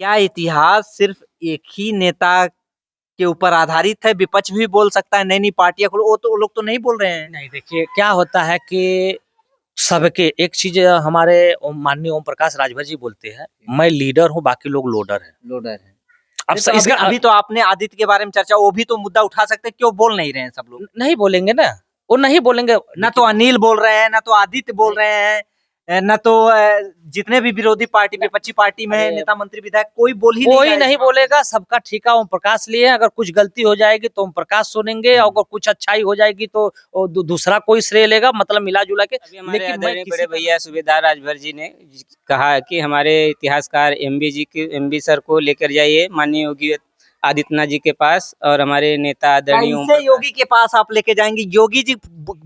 क्या इतिहास सिर्फ एक ही नेता के ऊपर आधारित है? विपक्ष भी बोल सकता है, नई नई पार्टियां खोलो, वो लोग तो नहीं बोल रहे हैं। नहीं, देखिए क्या होता है कि सबके एक चीज हमारे माननीय ओम प्रकाश राजभर जी बोलते हैं, मैं लीडर हूँ, बाकी लोग लोडर हैं। लोडर है। अब तो इसका अभी तो आपने आदित्य के बारे में चर्चा, वो भी तो मुद्दा उठा सकते हैं, क्यों बोल नहीं रहे हैं सब लोग? नहीं बोलेंगे ना, वो नहीं बोलेंगे ना तो अनिल बोल रहे हैं, ना तो आदित्य बोल रहे हैं, न तो जितने भी विरोधी पार्टी विपक्षी पार्टी में नेता मंत्री विधायक कोई बोल ही कोई नहीं बोलेगा। सबका ठेका ओम प्रकाश लिए। अगर कुछ गलती हो जाएगी तो ओम प्रकाश सुनेंगे, अगर कुछ अच्छाई हो जाएगी तो दूसरा कोई श्रेय लेगा, मतलब मिला जुला के। लेकिन बड़े भैया सूबेदार राजभर जी ने कहा कि हमारे इतिहासकार एमबी सर को लेकर जाइए माननीय योगी आदित्यनाथ जी के पास, और हमारे नेता आदरणीय योगी के पास आप लेके जाएंगे? योगी जी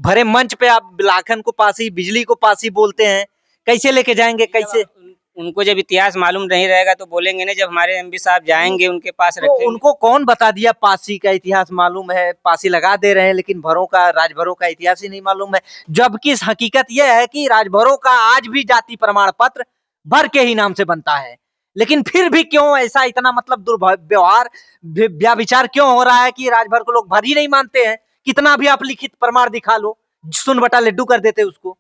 भरे मंच पे आप लाखन को पासी, बिजली को पासी बोलते हैं, कैसे लेके जाएंगे? कैसे? उनको जब इतिहास मालूम नहीं रहेगा तो बोलेंगे ना, जब हमारे एमपी साहब जाएंगे उनके पास तो उनको कौन बता दिया पासी का इतिहास मालूम है? पासी लगा दे रहे हैं, लेकिन भरों का, राजभरों का इतिहास ही नहीं मालूम है। जबकि हकीकत यह है कि राजभरों का आज भी जाति प्रमाण पत्र भर के ही नाम से बनता है, लेकिन फिर भी क्यों ऐसा इतना मतलब दुर्व्यवहार, व्याभिचार क्यों हो रहा है कि राजभर को लोग भर ही नहीं मानते हैं? कितना भी आप लिखित प्रमाण दिखा लो, सुन बटा लड्डू कर देते उसको।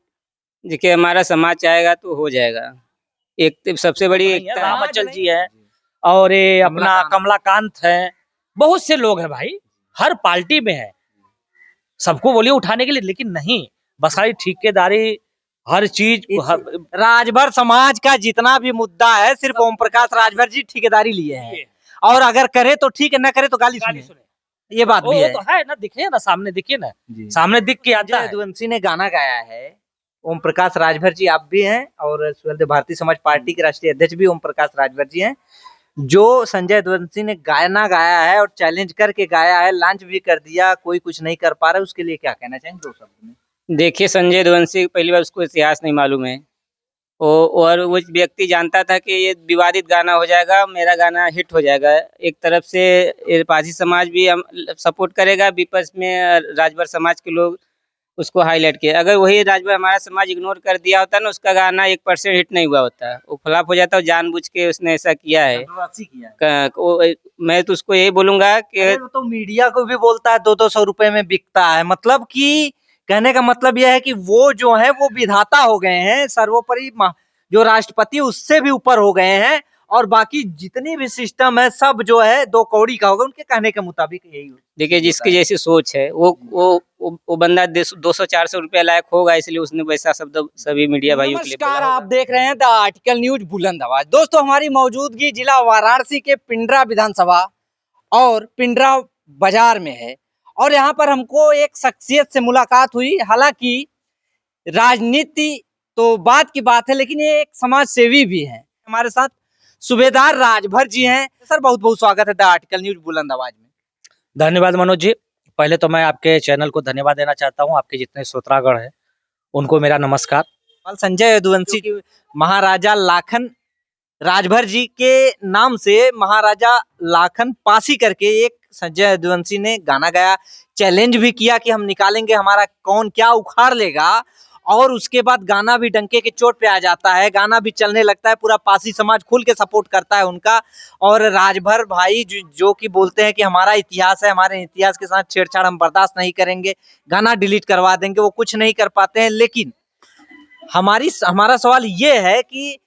देखिए हमारा समाज चाहेगा तो हो जाएगा। एक सबसे बड़ी एकता रामाचल जी है, और ये अपना कमलाकांत है, बहुत से लोग हैं भाई, हर पार्टी में है। सबको बोलिए उठाने के लिए, लेकिन नहीं, बस सारी ठेकेदारी हर चीज। राजभर समाज का जितना भी मुद्दा है, सिर्फ ओम प्रकाश राजभर जी ठेकेदारी लिए हैं, और अगर करे तो ठीक है, न करे तो गाली सुने। ये बात भी है। तो है ना, दिखे ना सामने, दिखे ना सामने दिख के आता है। यदुवंशी ने गाना गाया है, ओम प्रकाश राजभर जी आप भी हैं, और भारतीय समाज पार्टी के राष्ट्रीय अध्यक्ष भी ओम प्रकाश राजभर जी हैं, जो संजय यदुवंशी ने गाना गाया है और चैलेंज करके गाया है, लॉन्च भी कर दिया, कोई कुछ नहीं कर पा रहा है, उसके लिए क्या कहना चाहेंगे? दो शब्द में। देखिए संजय यदुवंशी पहली बार उसको इतिहास नहीं मालूम है, और वो व्यक्ति जानता था कि ये विवादित गाना हो जाएगा, मेरा गाना हिट हो जाएगा। एक तरफ से पारसी समाज भी हम सपोर्ट करेगा, विपक्ष में राजभर समाज के लोग उसको हाईलाइट किया। अगर वही राजभर हमारा समाज इग्नोर कर दिया होता ना, उसका गाना 1% हिट नहीं हुआ होता, वो फ्लॉप हो जाता। जानबूझ के उसने ऐसा किया है। मैं तो उसको यही बोलूंगा कि तो मीडिया को भी बोलता है 200-200 रुपए में बिकता है, मतलब कि कहने का मतलब यह है कि वो जो है वो विधाता हो गए हैं, सर्वोपरि जो राष्ट्रपति उससे भी ऊपर हो गए हैं, और बाकी जितनी भी सिस्टम है सब जो है दो कौड़ी का होगा, उनके कहने के मुताबिक यही। देखिए जिसकी जैसी सोच है वो बंदा 200-400 रुपया लायक होगा, इसलिए उसने वैसा शब्द सभी मीडिया भाइयों के लिए बोला। नमस्कार, आप देख रहे हैं द आर्टिकल न्यूज बुलंद आवाज। दोस्तों, हमारी मौजूदगी जिला वाराणसी के पिंडरा विधानसभा और पिंडरा बाजार में है, और यहाँ पर हमको एक शख्सियत से मुलाकात हुई। हालांकि राजनीति तो बात की बात है, लेकिन ये एक समाज सेवी भी है। हमारे साथ सूबेदार राजभर जी हैं। सर, बहुत बहुत स्वागत है द आर्टिकल न्यूज बुलंद आवाज में। धन्यवाद मनोज जी। पहले तो मैं आपके चैनल को धन्यवाद देना चाहता हूँ, आपके जितने श्रोतागण हैं उनको मेरा नमस्कार। संजय यदुवंशी महाराजा लाखन राजभर जी के नाम से महाराजा लाखन पासी करके एक संजय यदुवंशी ने गाना गाया, चैलेंज भी किया कि हम निकालेंगे, हमारा कौन क्या उखाड़ लेगा, और उसके बाद गाना भी डंके के चोट पे आ जाता है, गाना भी चलने लगता है, पूरा पासी समाज खुल के सपोर्ट करता है उनका। और राजभर भाई जो कि बोलते हैं कि हमारा इतिहास है, हमारे इतिहास के साथ छेड़छाड़ हम बर्दाश्त नहीं करेंगे, गाना डिलीट करवा देंगे, वो कुछ नहीं कर पाते हैं। लेकिन हमारा सवाल ये है कि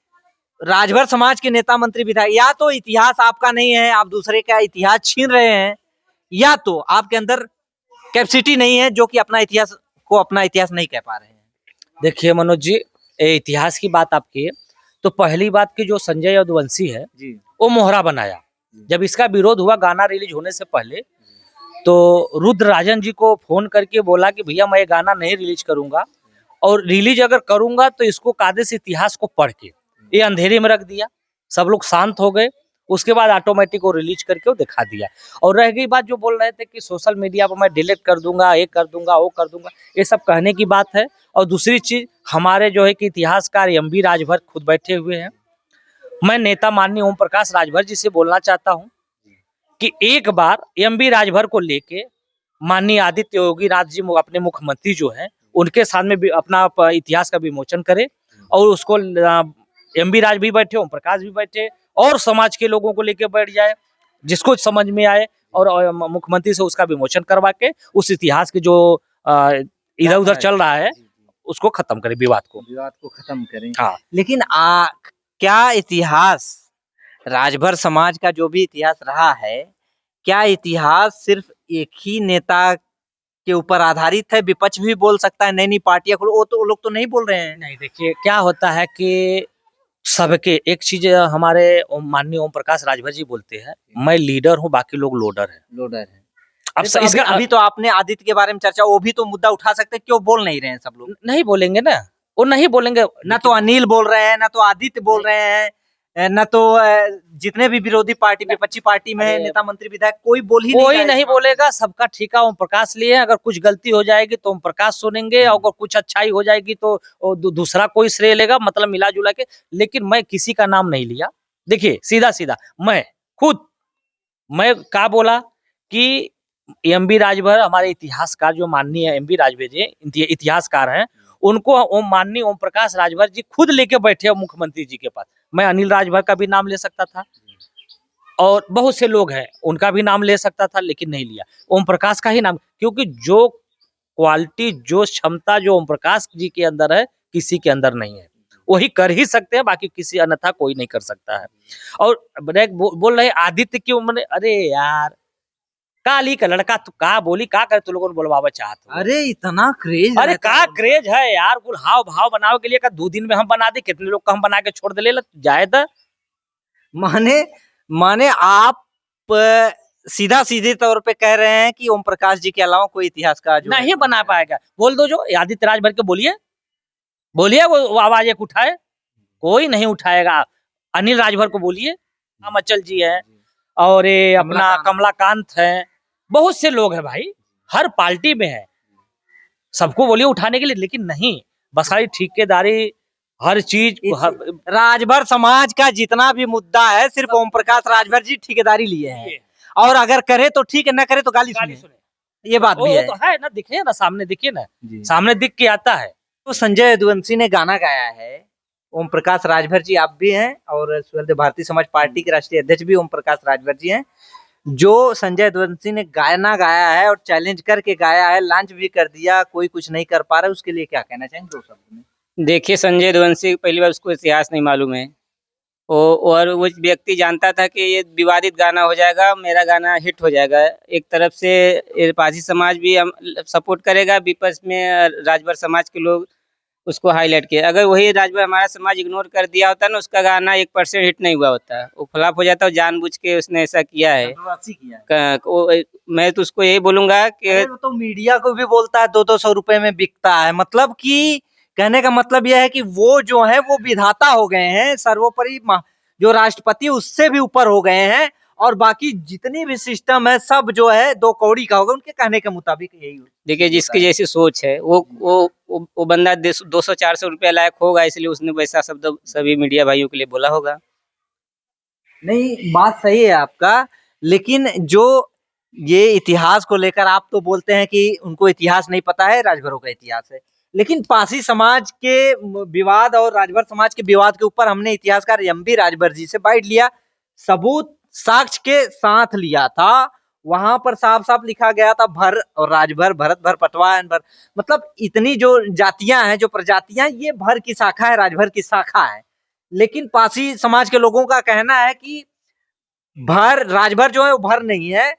राजभर समाज के नेता मंत्री विधायक, या तो इतिहास आपका नहीं है, आप दूसरे का इतिहास छीन रहे हैं, या तो आपके अंदर कैपेसिटी नहीं है जो कि अपना इतिहास नहीं कह पा रहे हैं। देखिए मनोज जी, इतिहास की बात आपकी है, तो पहली बात की जो संजय यदुवंशी है जी, वो मोहरा बनाया। जब इसका विरोध हुआ गाना रिलीज होने से पहले, तो रुद्रराजन जी को फोन करके बोला कि भैया मैं ये गाना नहीं रिलीज करूंगा, और रिलीज अगर करूंगा तो इसको कायदे से इतिहास को पढ़ के ये अंधेरे में रख दिया। सब लोग शांत हो गए, उसके बाद ऑटोमेटिक वो रिलीज करके वो दिखा दिया। और रह गई बात जो बोल रहे थे कि सोशल मीडिया पर मैं डिलीट कर दूंगा, ये कर दूंगा, वो कर दूंगा, ये सब कहने की बात है। और दूसरी चीज, हमारे जो है कि इतिहासकार एमबी राजभर खुद बैठे हुए हैं। मैं नेता माननीय ओम प्रकाश राजभर जी से बोलना चाहता हूँ कि एक बार एमबी राजभर को लेके माननीय आदित्य योगी नाथ जी अपने मुख्यमंत्री जो है उनके सामने भी अपना इतिहास का विमोचन करे, और उसको एमबी राज भी बैठे, ओम प्रकाश भी बैठे, और समाज के लोगों को लेके बैठ जाए, जिसको समझ में आए, और मुख्यमंत्री से उसका विमोचन करवा के उस इतिहास के जो इधर उधर चल रहा है उसको खत्म करें, विवाद को खत्म करें। हाँ। लेकिन क्या इतिहास, राजभर समाज का जो भी इतिहास रहा है, क्या इतिहास सिर्फ एक ही नेता के ऊपर आधारित है? विपक्ष भी बोल सकता है, नई नई पार्टियां वो तो लोग तो नहीं बोल रहे हैं। नहीं, देखिए क्या होता है कि सबके एक चीज हमारे माननीय ओम प्रकाश राजभर जी बोलते हैं, मैं लीडर हूँ, बाकी लोग लोडर है। अब तो इसका अभी तो आपने आदित्य के बारे में चर्चा, वो भी तो मुद्दा उठा सकते हैं, क्यों बोल नहीं रहे हैं सब लोग? नहीं बोलेंगे ना, वो नहीं बोलेंगे ना तो अनिल बोल रहे हैं, ना तो आदित्य बोल रहे हैं, न तो जितने भी विरोधी पार्टी विपक्षी पार्टी में नेता मंत्री विधायक कोई नहीं बोलेगा। सबका ठेका ओम प्रकाश लिए। अगर कुछ गलती हो जाएगी तो ओम प्रकाश सुनेंगे, अगर कुछ अच्छाई हो जाएगी तो दूसरा कोई श्रेय लेगा, मतलब मिला जुला के। लेकिन मैं किसी का नाम नहीं लिया। देखिए सीधा सीधा मैं क्या बोला कि एमबी राजभर हमारे इतिहासकार, जो माननीय एमबी राजभर जी इतिहासकार हैं, उनको माननीय ओम प्रकाश राजभर जी खुद लेके बैठे मुख्यमंत्री जी के पास। मैं अनिल राजभर का भी नाम ले सकता था और बहुत से लोग हैं उनका भी नाम ले सकता था, लेकिन नहीं लिया, ओम प्रकाश का ही नाम। क्योंकि जो क्वालिटी, जो क्षमता जो ओम प्रकाश जी के अंदर है, किसी के अंदर नहीं है। वही कर ही सकते हैं, बाकी किसी अन्यथा कोई नहीं कर सकता है। और बोल रहे आदित्य की उम्र, अरे यार काली का लड़का, तू का बोली का करे, तू लोगों ने बोलवावा चाहत। अरे इतना क्रेज, अरे का क्रेज है यार, कुल हाव भाव बनाओ के लिए का 2 दिन में हम बना दे, कितने लोग का हम बना के छोड़ दे, ले जाए था। माने आप सीधा सीधे तौर पे कह रहे हैं कि ओम प्रकाश जी के अलावा कोई इतिहास का जो नहीं बना पाएगा। बोल दो जो आदित्य राजभर के, बोलिए वो आवाज एक उठाए, कोई नहीं उठाएगा। अनिल राजभर को बोलिए, हम अचल जी है, और ये अपना कमलाकांत है, बहुत से लोग हैं भाई, हर पार्टी में है, सबको बोलिए उठाने के लिए। लेकिन नहीं, बस खाली ठेकेदारी, हर चीज राजभर समाज का जितना भी मुद्दा है, सिर्फ ओम प्रकाश राजभर जी ठेकेदारी लिए हैं, और अगर करे तो ठीक है, न करे तो गाली सुने। ये बात भी है। तो है ना, दिखे ना सामने, दिखिए ना, सामने दिख के आता है। तो संजय यदुवंशी ने गाना गाया है, ओम प्रकाश राजभर जी आप भी हैं, और भारतीय समाज पार्टी के राष्ट्रीय अध्यक्ष भी ओम प्रकाश राजभर जी हैं। जो संजय यदुवंशी ने गाना गाया है और चैलेंज करके गाया है, लॉन्च भी कर दिया, कोई कुछ नहीं कर पा रहा है, उसके लिए क्या कहना चाहेंगे 2 शब्द में? देखिए, संजय यदुवंशी पहली बार उसको इतिहास नहीं मालूम है, और वो व्यक्ति जानता था कि ये विवादित गाना हो जाएगा, मेरा गाना हिट हो जाएगा। एक तरफ से पारसी समाज भी हम सपोर्ट करेगा, विपक्ष में राजभर समाज के लोग उसको हाईलाइट किया। अगर वही राजभर हमारा समाज इग्नोर कर दिया होता ना, उसका गाना 1% हिट नहीं हुआ होता, वो फ्लॉप हो जाता। जानबूझ के उसने ऐसा किया है। मैं तो उसको यही बोलूंगा कि तो मीडिया को भी बोलता है 200 रुपए में बिकता है, मतलब कि कहने का मतलब यह है कि वो जो है वो विधाता हो गए हैं, सर्वोपरि जो राष्ट्रपति उससे भी ऊपर हो गए हैं, और बाकी जितनी भी सिस्टम है सब जो है 2 कौड़ी का होगा, उनके कहने के मुताबिक यही। देखिए, जिसकी जैसी सोच है वो बंदा 200-400 रुपया लायक होगा, इसलिए उसने वैसा शब्द सभी मीडिया भाइयों के लिए बोला होगा। नहीं, बात सही है आपका, लेकिन जो ये इतिहास को लेकर आप तो बोलते हैं कि उनको इतिहास नहीं पता है, राजभरों का इतिहास है, लेकिन पारसी समाज के विवाद और राजभर समाज के विवाद के ऊपर हमने इतिहासकार एमबी राजभर जी से बाइट लिया, सबूत साक्ष्य के साथ लिया था। वहां पर साफ साफ लिखा गया था भर और राजभर, भरत भर पटवा भर, मतलब इतनी जो जातियां हैं, जो प्रजातियां, ये भर की शाखा है, राजभर की शाखा है। लेकिन पारसी समाज के लोगों का कहना है कि भर, राजभर जो है वो भर नहीं है,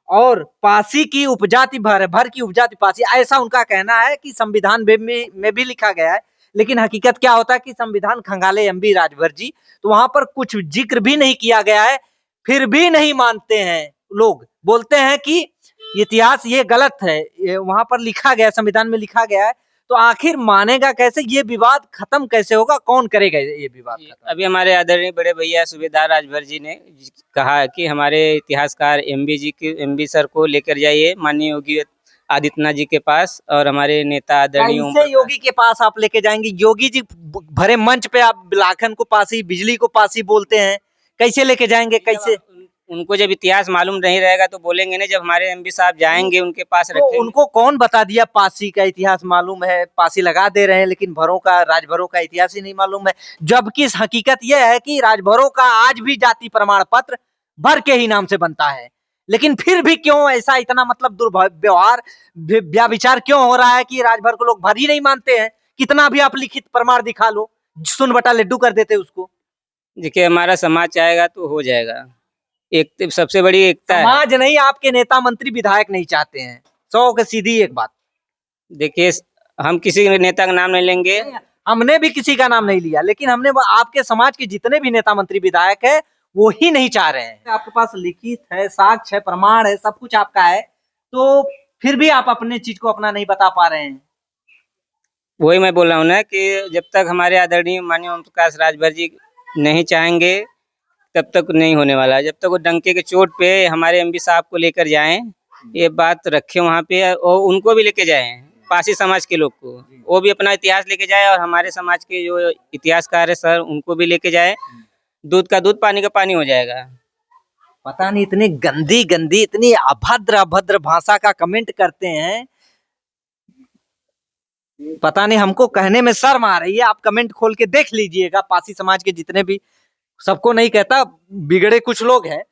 और पासी की उपजाति भर है, भर की उपजाति पासी, ऐसा उनका कहना है कि संविधान में भी लिखा गया है। लेकिन हकीकत क्या होता है कि संविधान खंगाले एमबी राजभर जी, तो वहां पर कुछ जिक्र भी नहीं किया गया है, फिर भी नहीं मानते हैं लोग, बोलते हैं कि इतिहास ये गलत है, वहां पर लिखा गया, संविधान में लिखा गया है, तो आखिर मानेगा कैसे? ये विवाद खत्म कैसे होगा? कौन करेगा ये विवाद खत्म? अभी हमारे आदरणीय बड़े भैया सूबेदार राजभर जी ने कहा है कि हमारे इतिहासकार एमबी सर को लेकर जाइए माननीय योगी आदित्यनाथ जी के पास, और हमारे नेता आदरणीय योगी के पास आप लेके जाएंगे? योगी जी भरे मंच पे आप लाखन को पासी, बिजली को पासी बोलते हैं, कैसे लेके जाएंगे? कैसे उनको जब इतिहास मालूम नहीं रहेगा तो बोलेंगे ना, जब हमारे एमपी साहब जाएंगे उनके पास तो रखेंगे। उनको कौन बता दिया पासी का इतिहास मालूम है, पासी लगा दे रहे हैं, लेकिन भरों का, राजभरों का इतिहास ही नहीं मालूम है। जबकि इस हकीकत यह है कि राजभरों का आज भी जाति प्रमाण पत्र भर के ही नाम से बनता है, लेकिन फिर भी क्यों ऐसा इतना मतलब दुर्व्यवहार, व्याभिचार क्यों हो रहा है कि राजभर को लोग भर ही नहीं मानते हैं। कितना भी आप लिखित प्रमाण दिखा लो, सुन बटा लड्डू कर देते उसको। देखिए, हमारा समाज चाहेगा तो हो जाएगा। एक सबसे बड़ी एकता है। समाज नहीं, आपके नेता मंत्री विधायक नहीं चाहते हैं, 100 के सीधी एक बात। देखिए, हम किसी नेता का नाम नहीं लेंगे। हमने भी किसी का नाम नहीं लिया, लेकिन हमने आपके समाज के जितने भी नेता मंत्री विधायक है वो ही नहीं चाह रहे हैं। आपके पास लिखित है, साक्ष्य है, प्रमाण है, सब कुछ आपका है, तो फिर भी आप अपने चीज को अपना नहीं बता पा रहे हैं। वही मैं बोल रहा हूँ ना कि जब तक हमारे आदरणीय माननीय ओम प्रकाश राजभर जी नहीं चाहेंगे तब तक नहीं होने वाला। जब तक वो डंके के चोट पे हमारे एमपी साहब को लेकर जाएं, ये बात रखे वहाँ पे, और उनको भी लेके जाएं, पासी समाज के लोग को, वो भी अपना इतिहास लेके जाए, और हमारे समाज के जो इतिहासकार है सर उनको भी लेके जाए। दूध का दूध, पानी का पानी हो जाएगा। पता नहीं इतनी गंदी गंदी, इतनी अभद्र अभद्र भाषा का कमेंट करते हैं, पता नहीं, हमको कहने में शर्म आ रही है। आप कमेंट खोल के देख लीजिएगा, पासी समाज के जितने भी, सबको नहीं कहता, बिगड़े कुछ लोग हैं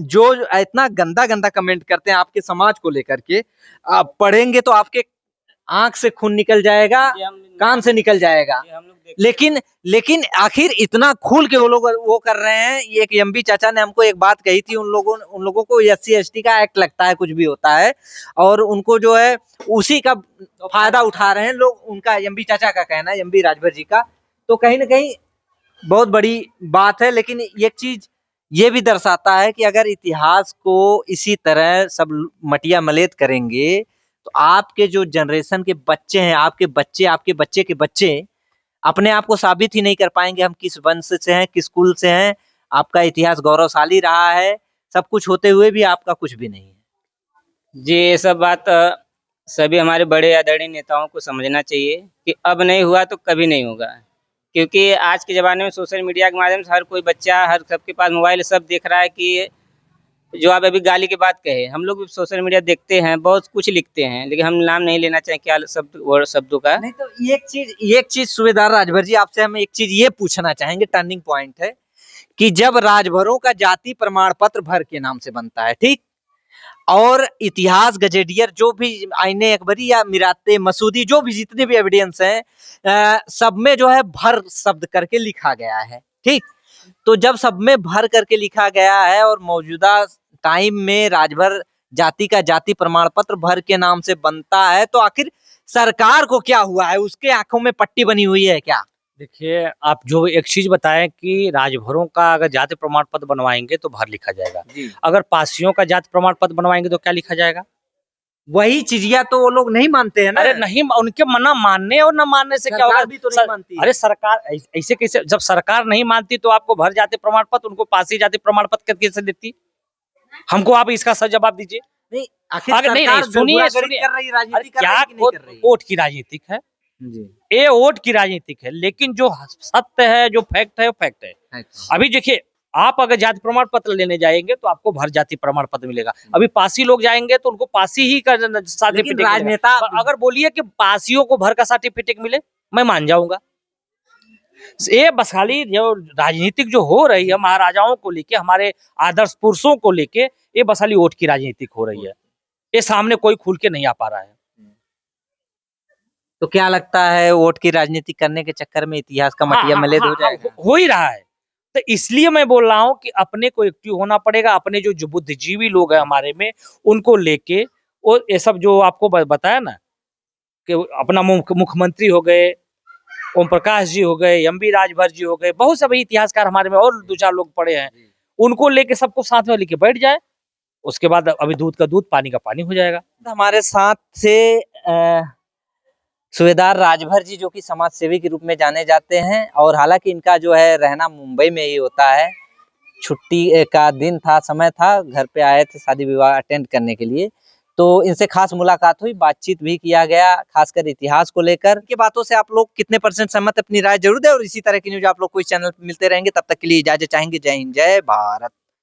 जो इतना गंदा गंदा कमेंट करते हैं आपके समाज को लेकर के। आप पढ़ेंगे तो आपके आंख से खून निकल जाएगा, कान से निकल जाएगा। लेकिन आखिर इतना खुल के वो लोग वो कर रहे हैं। एक एमपी चाचा ने हमको एक बात कही थी, उन लोगों को SC ST का एक्ट लगता है, कुछ भी होता है, और उनको जो है उसी का फायदा उठा रहे हैं लोग। उनका एमपी चाचा का कहना है, एमपी राजभर जी का, तो कहीं ना कहीं बहुत बड़ी बात है। लेकिन एक चीज ये भी दर्शाता है कि अगर इतिहास को इसी तरह सब मटिया मलेत करेंगे तो आपके जो जनरेशन के बच्चे हैं, आपके बच्चे के बच्चे अपने आप को साबित ही नहीं कर पाएंगे हम किस वंश से हैं, किस कुल से हैं। आपका इतिहास गौरवशाली रहा है, सब कुछ होते हुए भी आपका कुछ भी नहीं है। जी, ये सब बात सभी हमारे बड़े आदरणीय नेताओं को समझना चाहिए कि अब नहीं हुआ तो कभी नहीं होगा। क्योंकि आज के ज़माने में सोशल मीडिया के माध्यम से हर कोई बच्चा, हर सबके पास मोबाइल, सब देख रहा है कि जो आप अभी गाली की बात कहे, हम लोग भी सोशल मीडिया देखते हैं, बहुत कुछ लिखते हैं, लेकिन हम नाम नहीं लेना चाहें क्या शब्दों का। नहीं तो एक चीज सूबेदार राजभर जी, आपसे हम एक चीज ये पूछना चाहेंगे, टर्निंग पॉइंट है कि जब राजभरों का जाति प्रमाण पत्र भर के नाम से बनता है, ठीक, और इतिहास गजेटियर जो भी आईने अकबरी या मिराते मसूदी जो भी जितने भी एविडेंस हैं, सब में जो है भर शब्द करके लिखा गया है, ठीक। तो जब सब में भर करके लिखा गया है और मौजूदा टाइम में राजभर जाति का जाति प्रमाण पत्र भर के नाम से बनता है, तो आखिर सरकार को क्या हुआ है? उसके आंखों में पट्टी बनी हुई है क्या? देखिए, आप जो एक चीज बताएं कि राजभरों का अगर जाति प्रमाण पत्र बनवाएंगे तो भर लिखा जाएगा, अगर पासियों का जाति प्रमाण पत्र बनवाएंगे तो क्या लिखा जाएगा? वही चीजिया तो वो लोग नहीं मानते हैं ना। अरे नहीं, उनके मना मानने और न मानने से क्या होगा? भी तो नहीं मानती है। अरे सरकार ऐसे कैसे, जब सरकार नहीं मानती तो आपको भर जाति प्रमाण पत्र, उनको पासी जाति प्रमाण पत्र कैसे देती? हमको आप इसका सही जवाब दीजिए। नहीं, आखिर अगर नहीं सुनिए, कर रही, राजनीति कर क्या रही कि नहीं कर रही? वोट की राजनीतिक है ये, वोट की राजनीतिक है, लेकिन जो सत्य है, जो फैक्ट है, वो फैक्ट है। अभी देखिए, आप अगर जाति प्रमाण पत्र लेने जाएंगे तो आपको भर जाति प्रमाण पत्र मिलेगा। अभी पासी लोग जाएंगे तो उनको पासी ही का सर्टिफिकेट। राजनेता अगर बोलिए कि पासियों को भर का सर्टिफिकेट मिले, मैं मान जाऊंगा। ये बस खाली जो राजनीतिक जो हो रही है महाराजाओं को लेके, हमारे आदर्श पुरुषों को लेके, ये बस खाली वोट की राजनीतिक हो रही है। ये सामने कोई खुल के नहीं आ पा रहा है। तो क्या लगता है, वोट की राजनीति करने के चक्कर में इतिहास का मटिया मलेद हो जाएगा? हो ही रहा है। तो इसलिए मैं बोल रहा हूँ कि अपने को एक्टिव होना पड़ेगा। अपने जो बुद्धिजीवी लोग हैं हमारे में, उनको लेके, और ये सब जो आपको बताया ना कि अपना मुख्यमंत्री हो गए, ओम प्रकाश जी हो गए, एमपी राजभर जी हो गए, बहुत सभी इतिहासकार हमारे में और 2-4 लोग पड़े हैं, उनको लेके सबको साथ में लेके बैठ जाए। उसके बाद अभी दूध का दूध, पानी का पानी हो जाएगा। हमारे साथ से सूबेदार राजभर जी, जो कि समाज सेवी के रूप में जाने जाते हैं, और हालांकि इनका जो है रहना मुंबई में ही होता है। छुट्टी का दिन था, समय था, घर पे आए थे शादी विवाह अटेंड करने के लिए, तो इनसे खास मुलाकात हुई, बातचीत भी किया गया, खासकर इतिहास को लेकर। की बातों से आप लोग कितने % सहमत, अपनी राय जरूर दें, और इसी तरह की न्यूज आप लोग को इस चैनल पर मिलते रहेंगे। तब तक के लिए इजाजत चाहेंगे। जय हिंद, जय भारत।